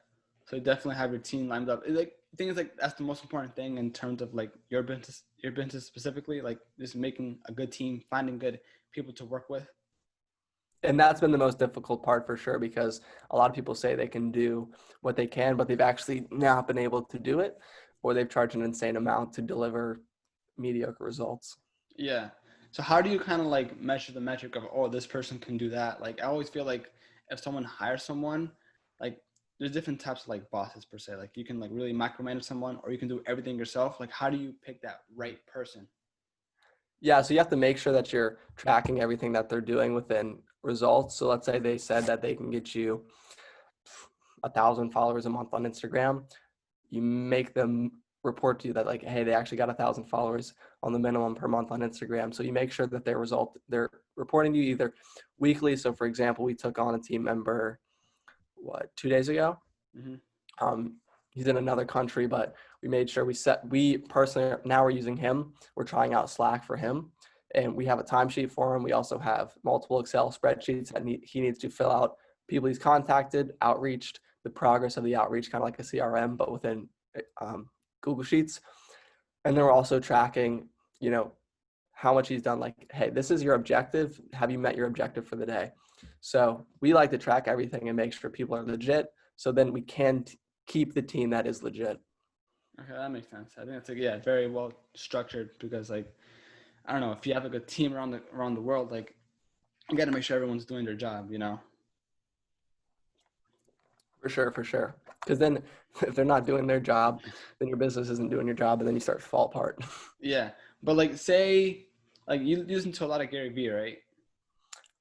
So you definitely have your team lined up. Like the thing is like that's the most important thing in terms of like your business specifically, like just making a good team, finding good people to work with. And that's been the most difficult part for sure, because a lot of people say they can do what they can, but they've actually not been able to do it, or they've charged an insane amount to deliver mediocre results. Yeah. So how do you kind of like measure the metric of, oh, this person can do that? Like I always feel like if someone hires someone, like there's different types of like bosses per se. Like you can like really micromanage someone or you can do everything yourself. Like how do you pick that right person? Yeah, so you have to make sure that you're tracking everything that they're doing within results. So let's say they said that they can get you 1,000 followers a month on Instagram. You make them report to you that like, hey, they actually got 1,000 followers on the minimum per month on Instagram. So you make sure that they're reporting to you either weekly. So for example, we took on a team member, 2 days ago. Mm-hmm. He's in another country, but we made sure we personally, now we're using him. We're trying out Slack for him. And we have a timesheet for him. We also have multiple Excel spreadsheets that he needs to fill out people he's contacted, outreached, the progress of the outreach, kind of like a CRM, but within Google Sheets. And then we're also tracking, how much he's done. Like, hey, this is your objective. Have you met your objective for the day? So we like to track everything and make sure people are legit. So then we can keep the team that is legit. Okay, that makes sense. I think it's like, very well structured because like, I don't know, if you have like a team around the world, like you got to make sure everyone's doing their job, For sure. Because then if they're not doing their job, then your business isn't doing your job, and then you start to fall apart. Yeah. But like say like you listen to a lot of Gary Vee, right?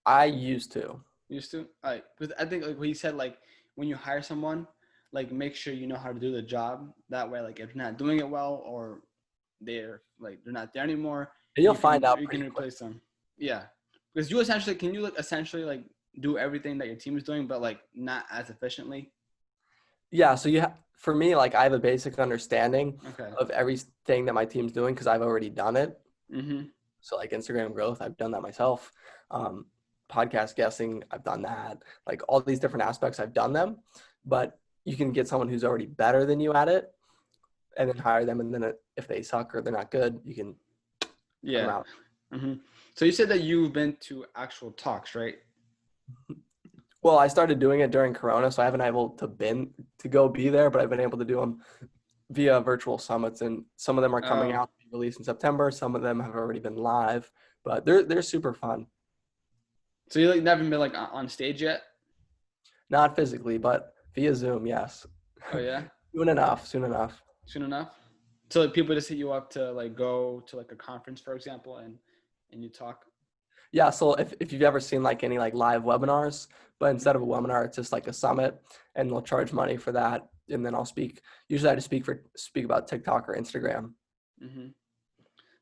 I used to. Used to? Like, because I think like what he said, like when you hire someone, like make sure you know how to do the job. That way, like if you're not doing it well or they're not there anymore, And you'll find out you can pretty quick. replace them. Yeah. Because can you like essentially like do everything that your team is doing, but like not as efficiently? Yeah, so for me, like I have a basic understanding Okay. of everything that my team's doing because I've already done it. Mm-hmm. So like Instagram growth, I've done that myself. Podcast guessing, I've done that. Like all these different aspects, I've done them. But you can get someone who's already better than you at it, and then hire them. And then if they suck or they're not good, you can cut them out. Mm-hmm. So you said that you've been to actual talks, right? Well, I started doing it during Corona, so I haven't been able to go be there, but I've been able to do them via virtual summits, and some of them are coming Oh, out to be released in September. Some of them have already been live, but they're super fun. so you like never been like on stage yet? Not physically, but via Zoom, yes. Oh yeah, Soon enough. soon enough. So like, people just hit you up to like go to like a conference, for example, and you talk. Yeah, so if you've ever seen like any like live webinars, but instead of a webinar, it's just like a summit, and they'll charge money for that, and then I'll speak. Usually, I just speak about TikTok or Instagram. Mm-hmm.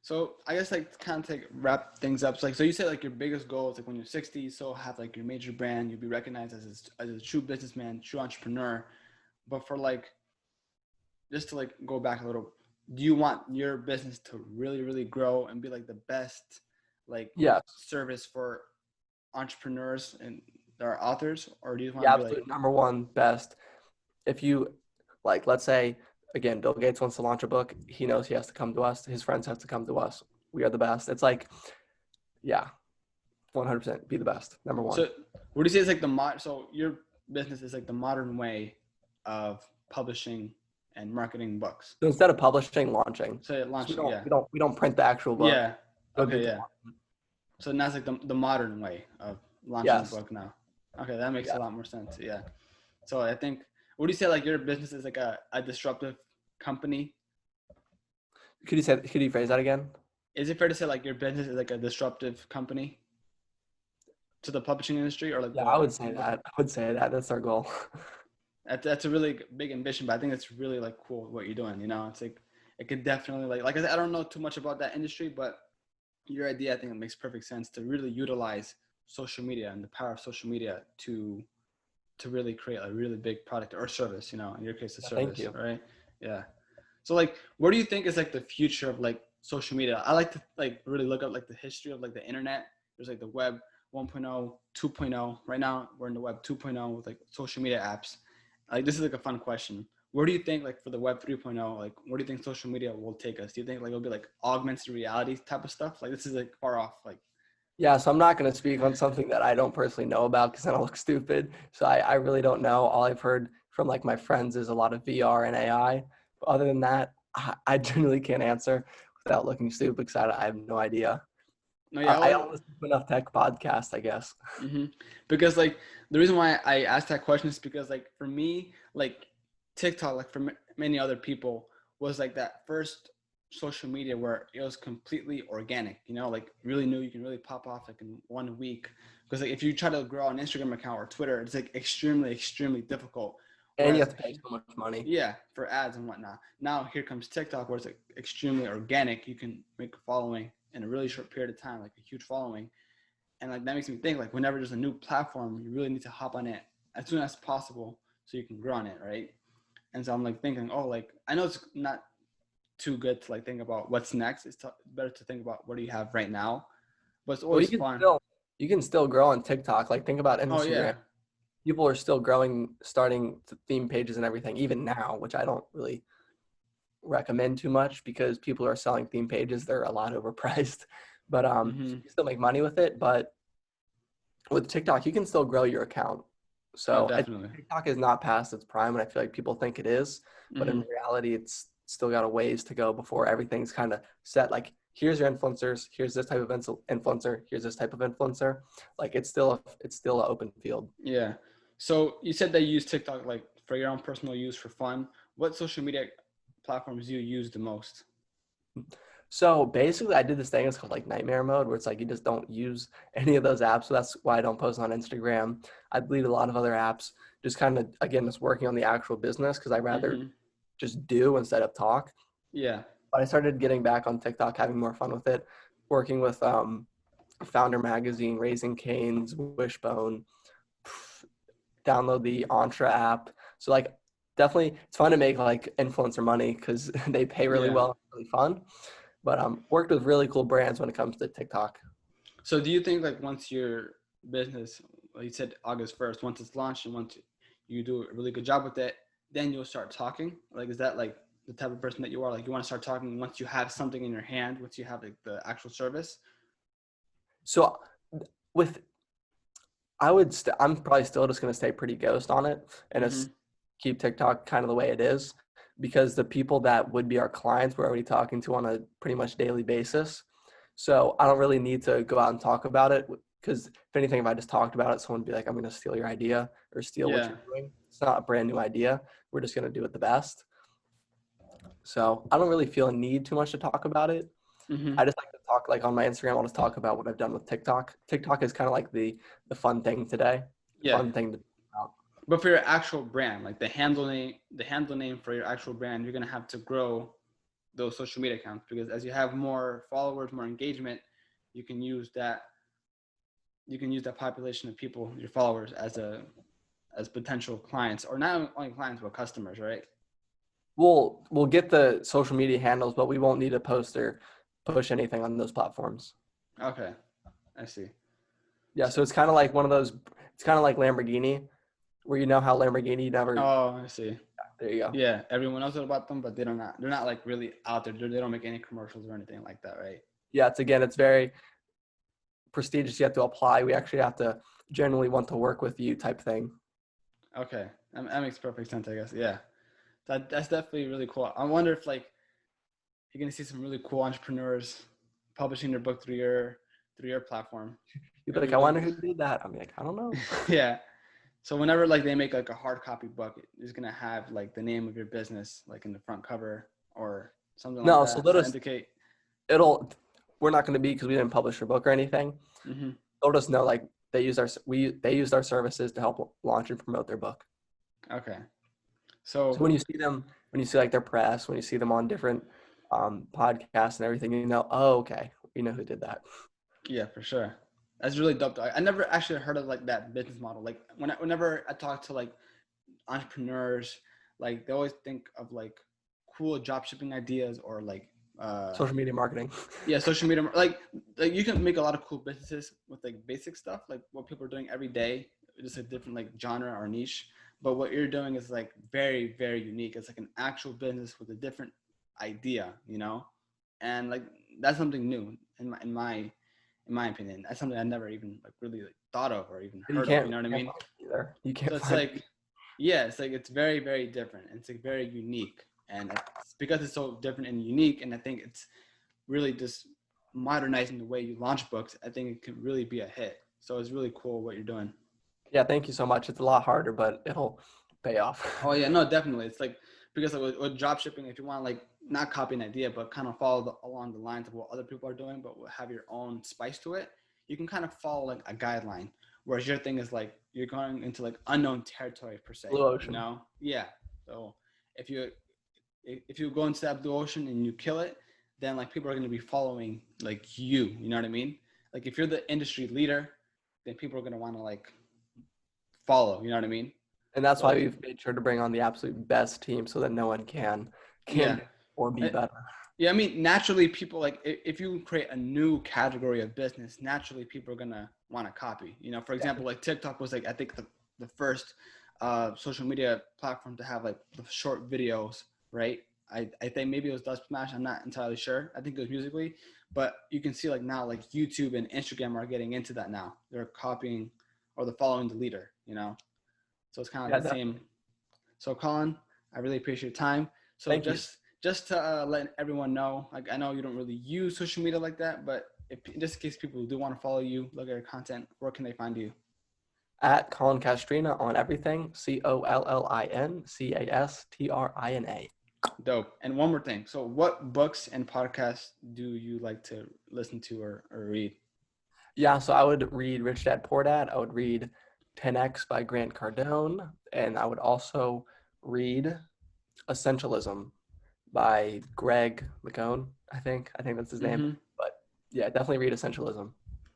So I guess like to kind of like wrap things up. So you said like your biggest goal is like when you're 60, so have like your major brand, you'll be recognized as a true businessman, true entrepreneur. But for like just to like go back a little, do you want your business to really, really grow and be like the best like Yes. service for entrepreneurs and their authors, or do you want Yeah, to be like, absolutely. Number one, best. If you like, let's say again, Bill Gates wants to launch a book. He knows he has to come to us. His friends have to come to us. We are the best. It's like, yeah, 100% be the best. Number one. so what do you say is like so your business is like the modern way of publishing and marketing books. So instead of publishing, launching. So So launching, yeah. we don't print the actual book. Yeah. Bill Okay, Gates yeah. So that's like the modern way of launching Yes. a book now. Okay, that makes Yeah. a lot more sense. Yeah. So I think, what do you say like your business is like a disruptive company? Could you phrase that again? Is it fair to say like your business is like a disruptive company to the publishing industry, or like Yeah, I would say that. That's our goal. That's a really big ambition, but I think it's really like cool what you're doing. It's like it could definitely like I said, I don't know too much about that industry, but your idea, I think it makes perfect sense to really utilize social media and the power of social media to really create a really big product or service. In your case, a service, Thank you. right? Yeah. So like, what do you think is like the future of like social media? I like to like really look up like the history of like the internet. There's like the web 1.0, 2.0. Right now we're in the web 2.0 with like social media apps. Like this is like a fun question. Where do you think like for the web 3.0, like where do you think social media will take us? Do you think like it'll be like augmented reality type of stuff? Like this is like far off. Like Yeah, so I'm not going to speak on something that I don't personally know about because then I'll look stupid. So I really don't know. All I've heard from like my friends is a lot of VR and AI. But other than that, I genuinely can't answer without looking stupid because I have no idea. no, yeah, I don't listen to enough tech podcasts, I guess. Mm-hmm. Because like the reason why I asked that question is because like for me, like TikTok, like for many other people, was like that first social media where it was completely organic. Like really new. You can really pop off like in 1 week. Because like if you try to grow an Instagram account or Twitter, it's like extremely, extremely difficult. And you Whereas have to pay so much money. yeah, for ads and whatnot. Now here comes TikTok, where it's like extremely organic. You can make a following in a really short period of time, like a huge following. And like that makes me think like whenever there's a new platform, you really need to hop on it as soon as possible so you can grow on it, right? And so I'm like thinking, oh, like I know it's not too good to like think about what's next. It's better to think about what do you have right now. But it's Well, always fun. you can still grow on TikTok. Like think about Oh Instagram. yeah, People are still growing, starting theme pages and everything, even now, which I don't really recommend too much because people are selling theme pages. They're a lot overpriced, but mm-hmm. you still make money with it. But with TikTok, you can still grow your account. Oh So definitely. TikTok is not past its prime, and I feel like people think it is, but Mm-hmm. in reality, it's still got a ways to go before everything's kind of set. Like, here's your influencers, here's this type of influencer, here's this type of influencer. Like, it's still an open field. Yeah. So you said that you use TikTok like for your own personal use for fun. What social media platforms do you use the most? So basically, I did this thing. It's called like nightmare mode, where it's like you just don't use any of those apps. So that's why I don't post on Instagram. I delete a lot of other apps. Just kind of again, just working on the actual business because I rather Mm-hmm. just do instead of talk. Yeah. But I started getting back on TikTok, having more fun with it, working with Founder Magazine, Raising Cane's, Wishbone, download the Entra app. So like definitely it's fun to make like influencer money because they pay really Yeah. well, it's really fun. But worked with really cool brands when it comes to TikTok. So do you think like once your business, like you said August 1st, once it's launched and once you do a really good job with it, then you'll start talking? Like, is that like the type of person that you are? Like you want to start talking once you have something in your hand, once you have like the actual service? So with I'm probably still just gonna stay pretty ghost on it and Mm-hmm. just keep TikTok kind of the way it is because the people that would be our clients we're already talking to on a pretty much daily basis. So I don't really need to go out and talk about it because if anything, if I just talked about it, someone would be like, I'm gonna steal your idea or steal what Yeah. you're doing. It's not a brand new idea. We're just gonna do it the best. So I don't really feel a need too much to talk about it. Mm-hmm. I just like to talk like on my Instagram. I'll just talk about what I've done with TikTok. TikTok is kind of like the fun thing today, the Yeah. fun thing to talk about. But for your actual brand, like the handle name for your actual brand, you're gonna have to grow those social media accounts because as you have more followers, more engagement, you can use that population of people, your followers, as potential clients, or not only clients but customers, right? We'll get the social media handles, but we won't need to post or push anything on those platforms. Okay, I see. Yeah, so it's kind of like one of those. It's kind of like Lamborghini, where you know how Lamborghini never. Oh, I see. There you go. Yeah, everyone knows about them, but they're not like really out there. They don't make any commercials or anything like that, right? Yeah, it's very prestigious. You have to apply. We actually have to genuinely want to work with you, type thing. Okay, that makes perfect sense, I guess. Yeah, that's definitely really cool. I wonder if like you're gonna see some really cool entrepreneurs publishing their book through your platform. You'd be It'll like, be I really wonder who did that. I'm like, I don't know. yeah. So whenever like they make like a hard copy book, it's gonna have like the name of your business like in the front cover or something like No, so that to indicate. it'll we're not going to be because we didn't publish your book or anything. Mm-hmm. They'll just know like they used our services to help launch and promote their book. Okay. So So when you see them, when you see like their press, when you see them on different podcasts and everything, you know, oh, okay, we know who did that. yeah, for sure. That's really dope. I never actually heard of like that business model. Like whenever I talk to like entrepreneurs, like they always think of like cool job shipping ideas or like Social media marketing. yeah, social media. Like you can make a lot of cool businesses with like basic stuff, like what people are doing every day, just a different like genre or niche. But what you're doing is like very, very unique. It's like an actual business with a different idea, you know, and like that's something new in my opinion. That's something I never even like really like, thought of or even You heard of. can't, You know what I you can't mean? find it either. You So can't it's find like, yeah, it's like it's very, very different. It's like very unique, and it's because it's so different and unique. And I think it's really just modernizing the way you launch books. I think it could really be a hit. So it's really cool what you're doing. Yeah, thank you so much. It's a lot harder, but it'll pay off. Oh yeah, no, definitely. It's like because like with drop shipping, if you want to like not copy an idea, but kind of follow along the lines of what other people are doing, but have your own spice to it, you can kind of follow like a guideline. Whereas your thing is like you're going into like unknown territory per se, Blue you ocean. know? Yeah. So if you go into that blue ocean and you kill it, then like people are going to be following like you know what I mean? Like if you're the industry leader, then people are going to want to like follow, you know what I mean? And that's So why we've made sure to bring on the absolute best team so that no one can yeah. do or be better. Yeah, I mean, naturally, people like if you create a new category of business, naturally people are gonna want to copy. You know, for example, like TikTok was like I think the first social media platform to have like the short videos, right? I think maybe it was Dub Smash. I'm not entirely sure. I think it was Musically, but you can see like now like YouTube and Instagram are getting into that now. They're copying or they're following the leader. You know, so it's kind of like the Definitely. same. So Colin, I really appreciate your time. So Thank you. just to let everyone know, like I know you don't really use social media like that, but if just in case people do want to follow you, look at your content, where can they find you? At Collin Castrina on everything. COLLINCASTRINA. Dope. And one more thing. So what books and podcasts do you like to listen to or read? Yeah, so I would read Rich Dad Poor Dad. I would read 10X by Grant Cardone. And I would also read Essentialism by Greg McKeown, I think. I think that's his name. Mm-hmm. But yeah, definitely read Essentialism.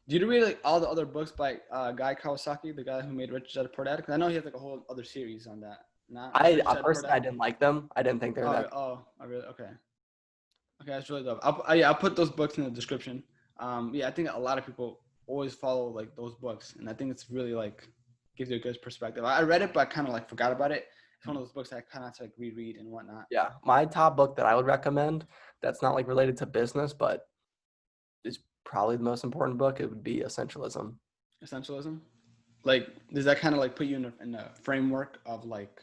Do you read like all the other books by Guy Kawasaki, the guy who made Rich Dad Poor Dad? Because I know he has like a whole other series on that. Not Rich Dad Poor Personally, I Dad. didn't like them. I didn't think they were Oh, that. I really okay. Okay, that's really dope. I'll put those books in the description. Yeah, I think a lot of people always follow like those books, and I think it's really like gives you a good perspective. I read it, but I kind of like forgot about it. It's one of those books that I kind of have to like reread and whatnot. Yeah, my top book that I would recommend that's not like related to business, but is probably the most important book. It would be Essentialism. Essentialism. Like, does that kind of like put you in a framework of like,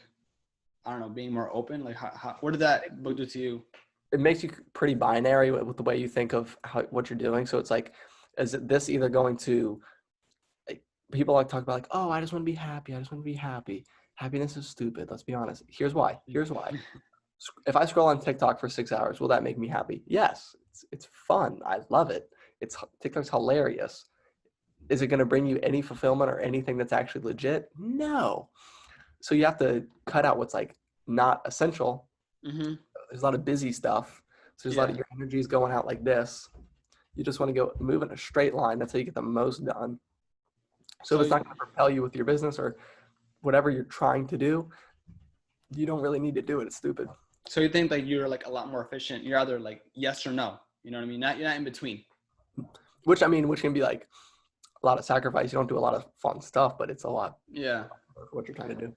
I don't know, being more open? Like, what did that book do to you? It makes you pretty binary with the way you think of what you're doing. So it's like, is this either going to, like, people like talk about like, oh, I just want to be happy. I just want to be happy. Happiness is stupid. Let's be honest. Here's why. If I scroll on TikTok for 6 hours, will that make me happy? Yes. It's fun. I love it. TikTok's hilarious. Is it going to bring you any fulfillment or anything that's actually legit? No. So you have to cut out what's like not essential. Mm-hmm. There's a lot of busy stuff. So there's a lot of your energy is going out like this. You just want to go move in a straight line. That's how you get the most done. So if it's not going to propel you with your business or whatever you're trying to do, you don't really need to do it. It's stupid. So you think like you're like a lot more efficient. You're either like yes or no. You know what I mean? You're not in between. Which can be like a lot of sacrifice. You don't do a lot of fun stuff, but it's a lot. Yeah. What you're trying to do.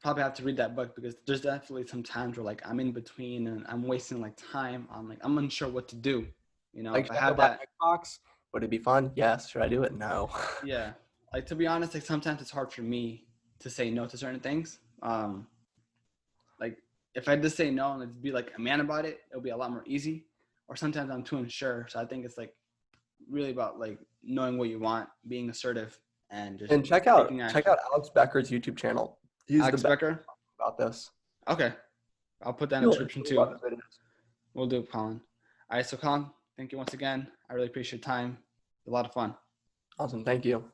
Probably have to read that book because there's definitely some times where like I'm in between and I'm wasting like time. I'm unsure what to do. You know, Like, if I have that Xbox, would it be fun? Yes. Should I do it? No. Yeah. Like to be honest, like sometimes it's hard for me to say no to certain things. Like if I just say no and let's be like a man about it, it'll be a lot more easy. Or sometimes I'm too unsure. So I think it's like really about like knowing what you want, being assertive, and just check out Alex Becker's YouTube channel. He's Alex the best Becker about this. Okay, I'll put that in the description too. We'll do, Colin. All right, so Colin, thank you once again. I really appreciate your time. A lot of fun. Awesome, thank you.